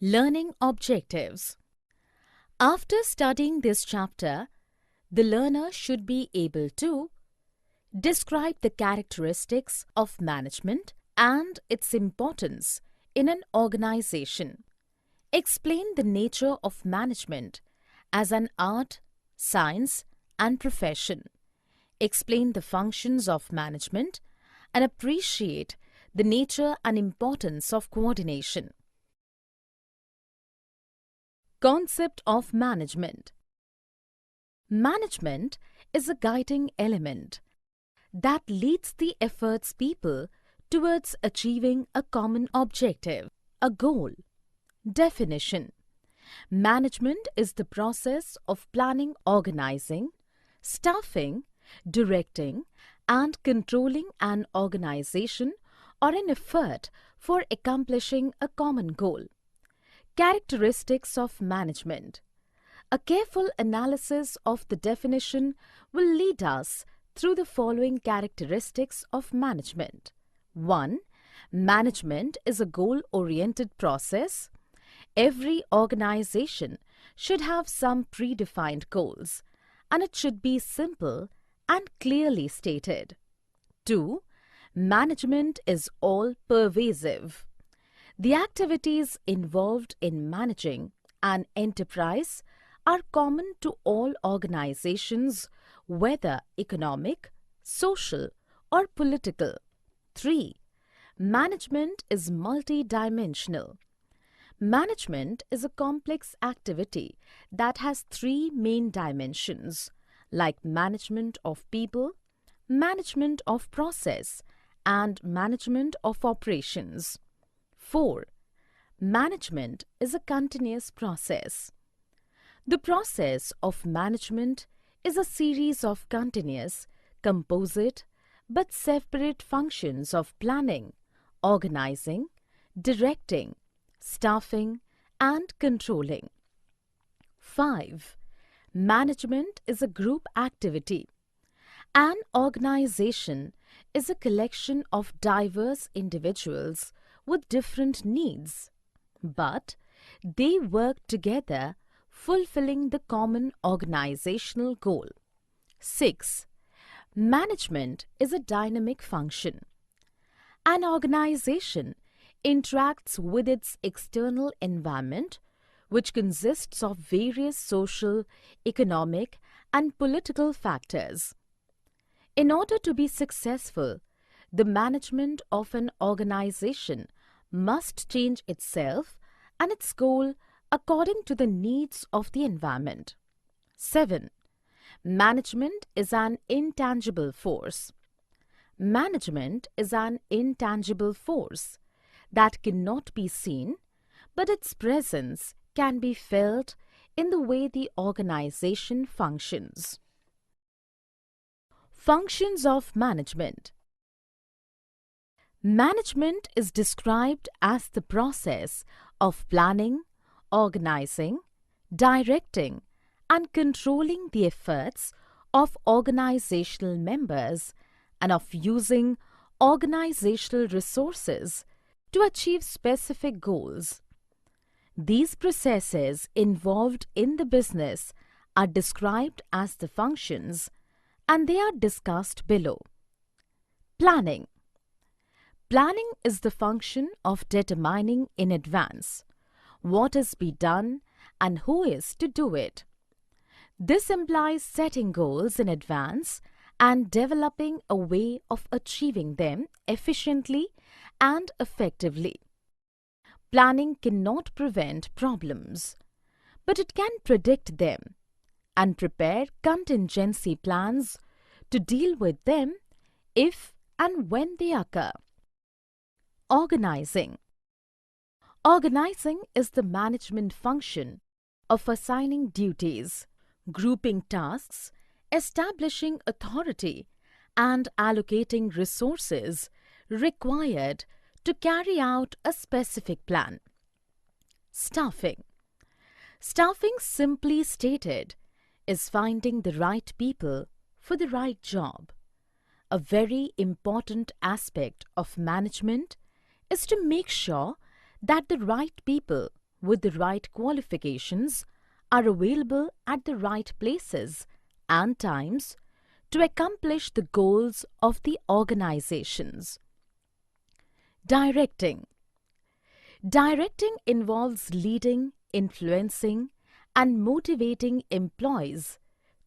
Learning objectives. After studying this chapter, the learner should be able to describe the characteristics of management and its importance in an organization. Explain the nature of management as an art, science, and profession. Explain the functions of management and appreciate the nature and importance of coordination. Concept of management. Management is a guiding element that leads the efforts people towards achieving a common objective, a goal. Definition. Management is the process of planning, organizing, staffing, directing, and controlling an organization or an effort for accomplishing a common goal. Characteristics of management. A careful analysis of the definition will lead us through the following characteristics of management. 1. Management is a goal-oriented process. Every organization should have some predefined goals, and it should be simple and clearly stated. 2. Management is all-pervasive. The activities involved in managing an enterprise are common to all organizations, whether economic, social, or political. 3. Management is multidimensional. Management is a complex activity that has three main dimensions, like management of people, management of process, and management of operations. 4. Management is a continuous process. The process of management is a series of continuous, composite, but separate functions of planning, organizing, directing, staffing, and controlling. 5. Management is a group activity. An organization is a collection of diverse individuals with different needs, but they work together, fulfilling the common organizational goal. 6. Management is a dynamic function. An organization interacts with its external environment, which consists of various social, economic, and political factors. In order to be successful, the management of an organization must change itself and its goal according to the needs of the environment. 7. Management is an intangible force. Management is an intangible force that cannot be seen, but its presence can be felt in the way the organization functions. Functions of management. Management is described as the process of planning, organizing, directing, and controlling the efforts of organizational members and of using organizational resources to achieve specific goals. These processes involved in the business are described as the functions, and they are discussed below. Planning. Planning is the function of determining in advance what is to be done and who is to do it. This implies setting goals in advance and developing a way of achieving them efficiently and effectively. Planning cannot prevent problems, but it can predict them and prepare contingency plans to deal with them if and when they occur. Organizing. Organizing is the management function of assigning duties, grouping tasks, establishing authority, and allocating resources required to carry out a specific plan. Staffing. Staffing, simply stated, is finding the right people for the right job. A very important aspect of management is to make sure that the right people with the right qualifications are available at the right places and times to accomplish the goals of the organizations. Directing. Directing involves leading, influencing, and motivating employees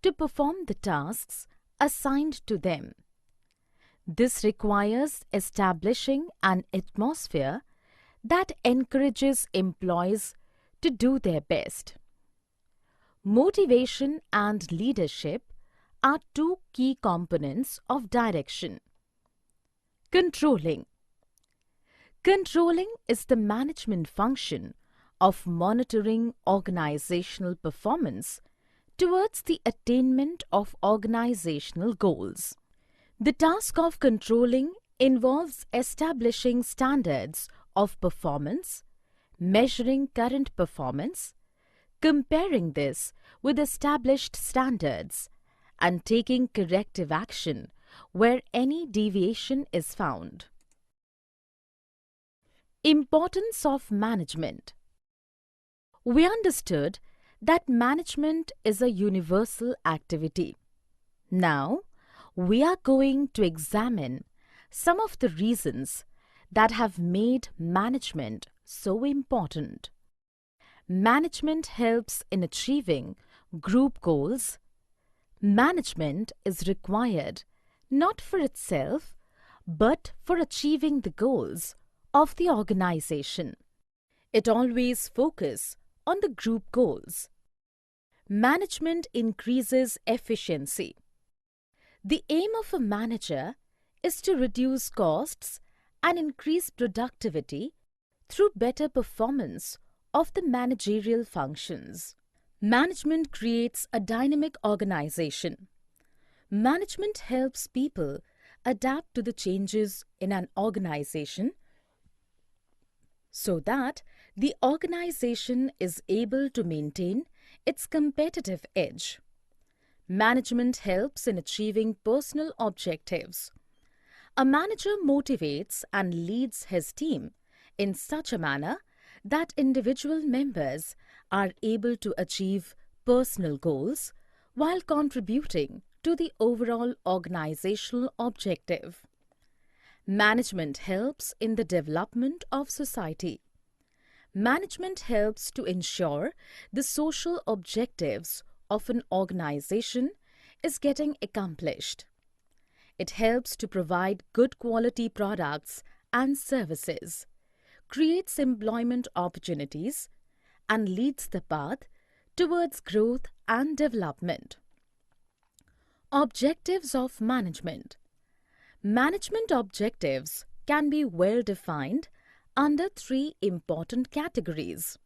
to perform the tasks assigned to them. This requires establishing an atmosphere that encourages employees to do their best. Motivation and leadership are two key components of direction. Controlling. Controlling is the management function of monitoring organizational performance towards the attainment of organizational goals. The task of controlling involves establishing standards of performance, measuring current performance, comparing this with established standards, and taking corrective action where any deviation is found. Importance of management. We understood that management is a universal activity. Now, we are going to examine some of the reasons that have made management so important. Management helps in achieving group goals. Management is required not for itself, but for achieving the goals of the organization. It always focuses on the group goals. Management increases efficiency. The aim of a manager is to reduce costs and increase productivity through better performance of the managerial functions. Management creates a dynamic organization. Management helps people adapt to the changes in an organization so that the organization is able to maintain its competitive edge. Management helps in achieving personal objectives. A manager motivates and leads his team in such a manner that individual members are able to achieve personal goals while contributing to the overall organizational objective. Management helps in the development of society. Management helps to ensure the social objectives of an organization is getting accomplished. It helps to provide good quality products and services, creates employment opportunities, and leads the path towards growth and development. Objectives of management. Management objectives can be well defined under three important categories: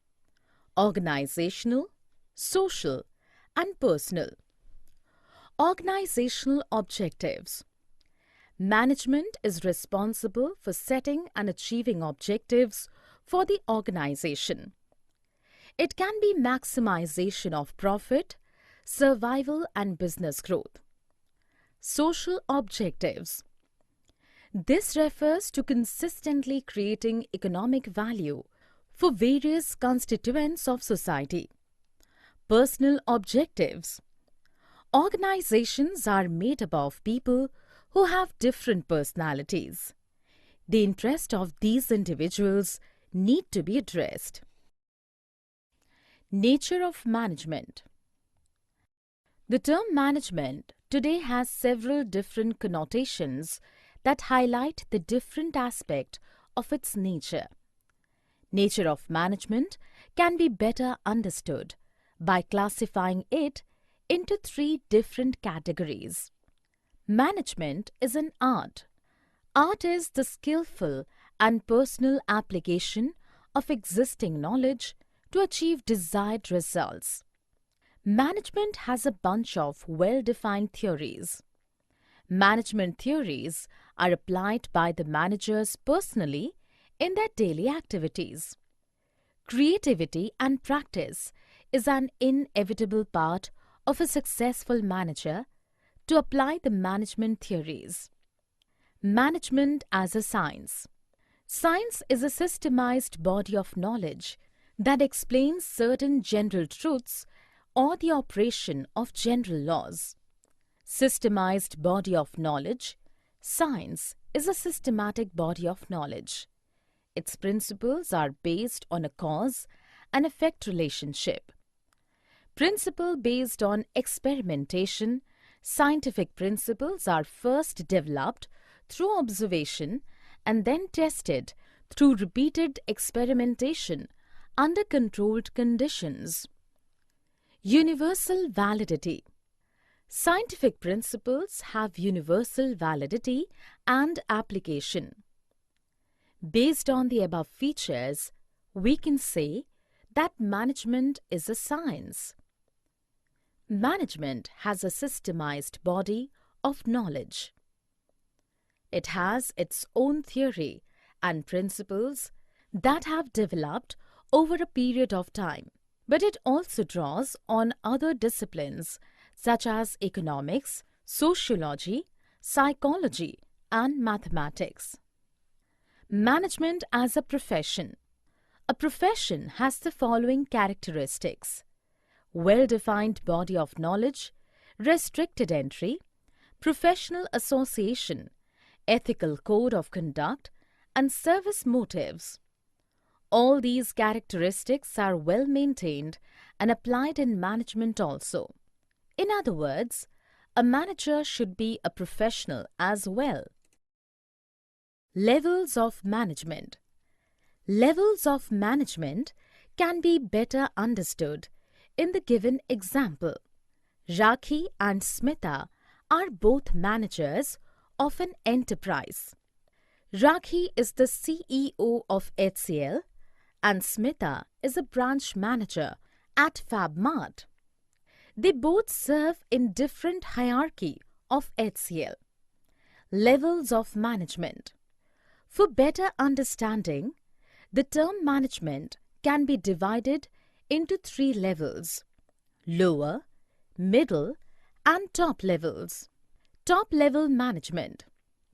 organizational, social, and personal. Organizational objectives. Management is responsible for setting and achieving objectives for the organization. It can be maximization of profit, survival, and business growth. Social objectives. This refers to consistently creating economic value for various constituents of society. Personal objectives. Organizations are made up of people who have different personalities. The interests of these individuals need to be addressed. Nature of management. The term management today has several different connotations that highlight the different aspect of its nature. Nature of management can be better understood by classifying it into three different categories. Management is an art. Art is the skillful and personal application of existing knowledge to achieve desired results. Management has a bunch of well-defined theories. Management theories are applied by the managers personally in their daily activities. Creativity and practice is an inevitable part of a successful manager to apply the management theories. Management as a science. Science is a systemized body of knowledge that explains certain general truths or the operation of general laws. Systemized body of knowledge. Science is a systematic body of knowledge. Its principles are based on a cause and effect relationship. Principle based on experimentation. Scientific principles are first developed through observation and then tested through repeated experimentation under controlled conditions. Universal validity. Scientific principles have universal validity and application. Based on the above features, we can say that management is a science. Management has a systemized body of knowledge. It has its own theory and principles that have developed over a period of time, but it also draws on other disciplines such as economics, sociology, psychology, and mathematics. Management as a profession. A profession has the following characteristics: well-defined body of knowledge, restricted entry, professional association, ethical code of conduct, and service motives. All these characteristics are well maintained and applied in management also. In other words, a manager should be a professional as well. Levels of management. Levels of management can be better understood in the given example. Rakhi and Smita are both managers of an enterprise. Rakhi is the CEO of HCL and Smita is a branch manager at FabMart. They both serve in different hierarchy of HCL. Levels of management. For better understanding, the term management can be divided into 3 levels: lower, middle, and top levels. Top level management.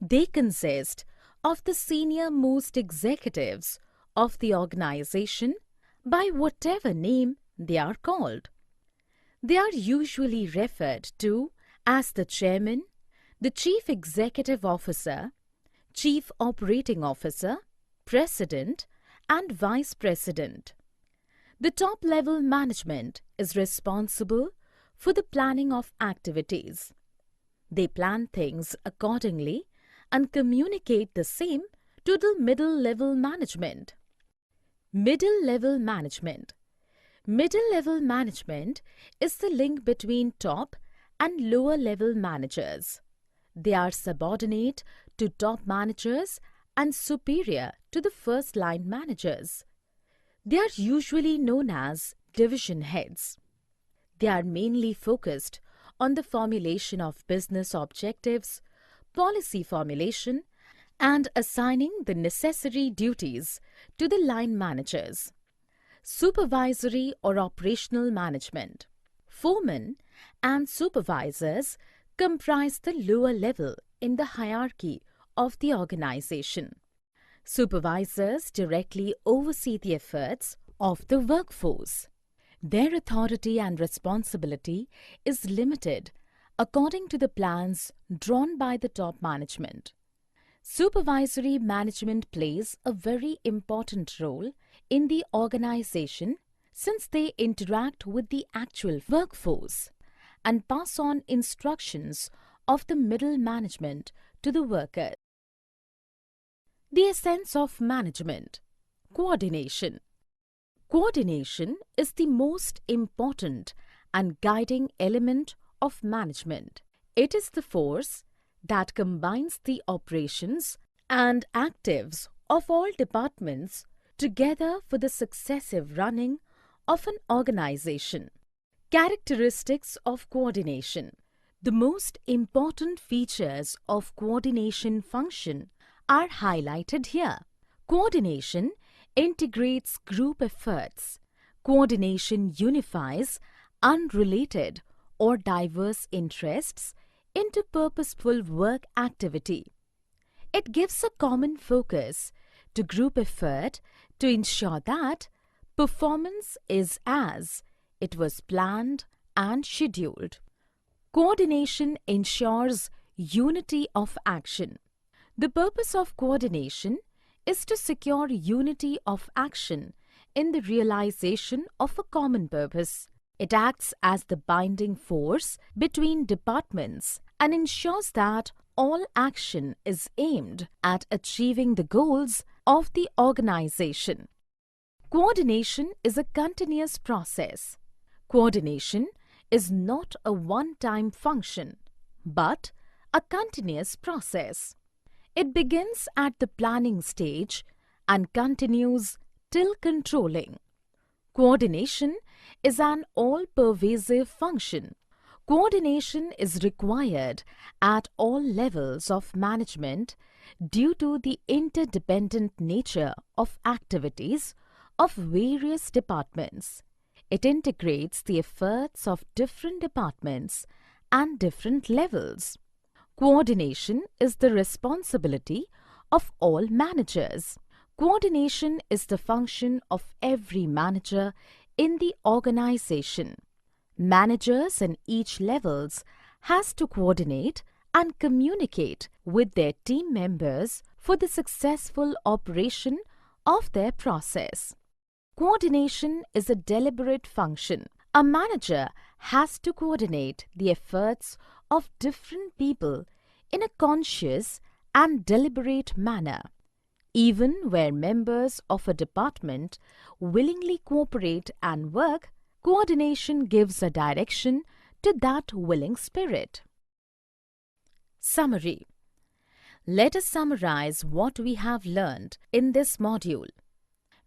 They consist of the senior most executives of the organization by whatever name they are called. They are usually referred to as the chairman, the chief executive officer, chief operating officer, president, and vice president. The top-level management is responsible for the planning of activities. They plan things accordingly and communicate the same to the middle-level management. Middle-level management. Middle-level management is the link between top and lower-level managers. They are subordinate to top managers and superior to the first-line managers. They are usually known as division heads. They are mainly focused on the formulation of business objectives, policy formulation, and assigning the necessary duties to the line managers. Supervisory or operational management. Foremen and supervisors comprise the lower level in the hierarchy of the organization. Supervisors directly oversee the efforts of the workforce. Their authority and responsibility is limited according to the plans drawn by the top management. Supervisory management plays a very important role in the organization since they interact with the actual workforce and pass on instructions of the middle management to the workers. The essence of management. Coordination. Coordination is the most important and guiding element of management. It is the force that combines the operations and actives of all departments together for the successive running of an organization. Characteristics of coordination. The most important features of coordination function are highlighted here. Coordination integrates group efforts. Coordination unifies unrelated or diverse interests into purposeful work activity. It gives a common focus to group effort to ensure that Performance is as it was planned and scheduled. Coordination ensures unity of action. The purpose of coordination is to secure unity of action in the realization of a common purpose. It acts as the binding force between departments and ensures that all action is aimed at achieving the goals of the organization. Coordination is a continuous process. Coordination is not a one-time function, but a continuous process. It begins at the planning stage and continues till controlling. Coordination is an all-pervasive function. Coordination is required at all levels of management due to the interdependent nature of activities of various departments. It integrates the efforts of different departments and different levels. Coordination is the responsibility of all managers. Coordination is the function of every manager in the organization. Managers in each levels has to coordinate and communicate with their team members for the successful operation of their process. Coordination is a deliberate function. A manager has to coordinate the efforts of different people in a conscious and deliberate manner. Even where members of a department willingly cooperate and work, coordination gives a direction to that willing spirit. Summary. Let us summarize what we have learned in this module.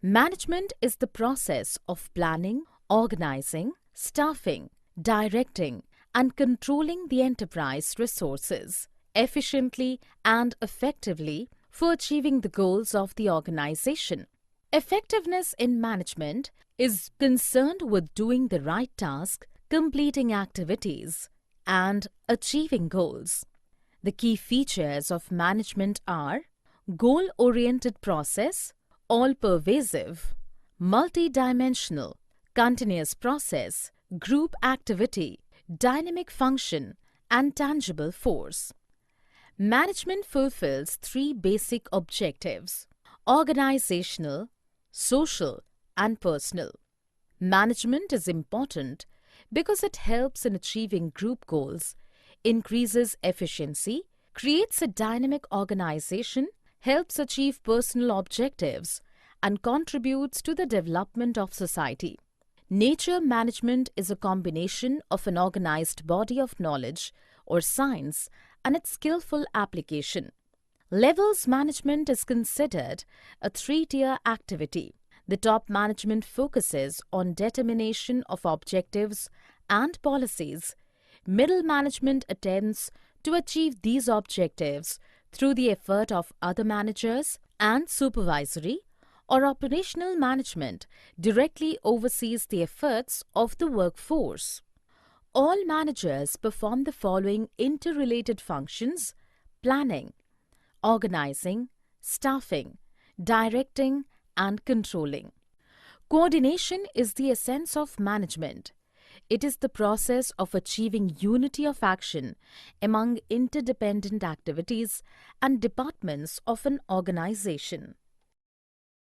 Management is the process of planning, organizing, staffing, directing, and controlling the enterprise resources efficiently and effectively for achieving the goals of the organization. Effectiveness in management is concerned with doing the right task, completing activities, and achieving goals. The key features of management are goal-oriented process, all-pervasive, multi-dimensional, continuous process, group activity, dynamic function, and tangible force. Management fulfills three basic objectives: organizational, social, and personal. Management is important because it helps in achieving group goals, increases efficiency, creates a dynamic organization, helps achieve personal objectives, and contributes to the development of society. Nature management is a combination of an organized body of knowledge or science and its skillful application. Levels management is considered a three-tier activity. The top management focuses on determination of objectives and policies. Middle management attempts to achieve these objectives through the effort of other managers, and supervisory or operational management directly oversees the efforts of the workforce. All managers perform the following interrelated functions: planning, organizing, staffing, directing, and controlling. Coordination is the essence of management. It is the process of achieving unity of action among interdependent activities and departments of an organization.